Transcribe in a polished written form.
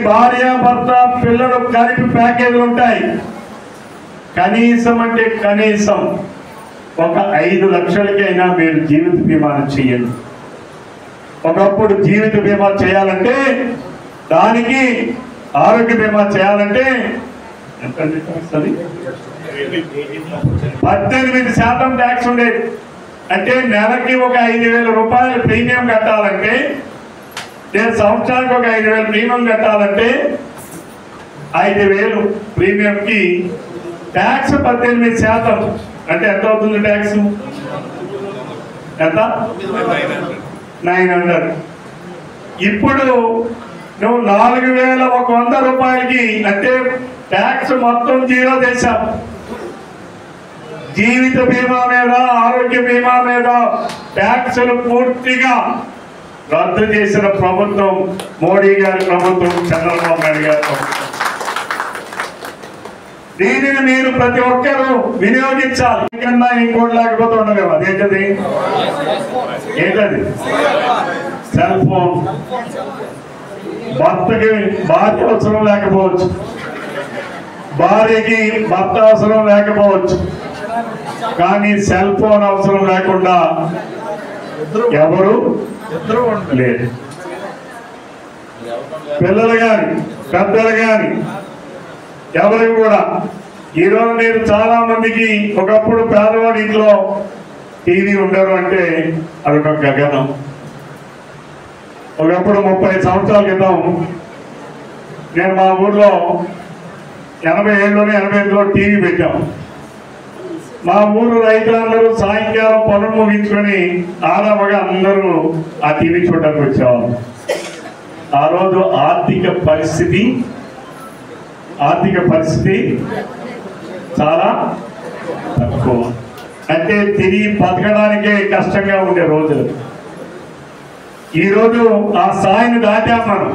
భార్య భర్త పిల్లలు కలిపి ప్యాకేజీలు ఉంటాయి. కనీసం అంటే కనీసం ఒక 5 లక్షలకైనా మీరు జీవిత బీమాను చేయండి. ఒకప్పుడు జీవిత బీమా చేయాలంటే, దానికి ఆరోగ్య బీమా చేయాలంటే 18% ట్యాక్స్ ఉండేది. అంటే నెలకి ఒక 5,000 రూపాయలు ప్రీమియం కట్టాలంటే, సంవత్సరానికి ఒక 5,000 ప్రీమియం కట్టాలంటే 5,000 ప్రీమియంకి ట్యాక్స్ 18%. అంటే ఎంత అవుతుంది ట్యాక్స్? ఎంత? 900. ఇప్పుడు నువ్వు 4,100 రూపాయలకి అంటే ట్యాక్స్ మొత్తం జీరో చేశాం. జీవిత బీమా మీద, ఆరోగ్య బీమా మీద ట్యాక్సులు పూర్తిగా రద్దు చేసిన ప్రభుత్వం మోడీ గారి ప్రభుత్వం, చంద్రబాబు నాయుడు గారి ప్రభుత్వం. దీనిని మీరు ప్రతి ఒక్కరూ వినియోగించాలి. ఇంకన్నా ఇంకోటి లేకపోతే ఉండలేము. అదేంటది? ఏంటది? Cell phone. భర్తకి భార్య అవసరం లేకపోవచ్చు, భార్యకి భర్త అవసరం లేకపోవచ్చు, కానీ సెల్ ఫోన్ అవసరం లేకుండా ఎవరు లేదు. పిల్లలు కానీ పెద్దలు కానీ ఎవరికి కూడా. ఈరోజు నేను చాలా మందికి ఒకప్పుడు పేదవాడి ఇంట్లో టీవీ ఉండరు అంటే అదొక గగనం. ఒకప్పుడు 30 సంవత్సరాల క్రితం నేను మా ఊర్లో 87లో టీవీ పెట్టాం. మా ఊరు రైతులందరూ సాయంకాలం పనులు ముగించుకొని ఆరామగా అందరూ ఆ టీవీ చూడడానికి వచ్చేవాళ్ళు. ఆ రోజు ఆర్థిక పరిస్థితి చాలా తక్కువ. అంటే తిరిగి బతకడానికే కష్టంగా ఉండే రోజులు. ఈరోజు ఆ స్థాయిని దాటాం మనం.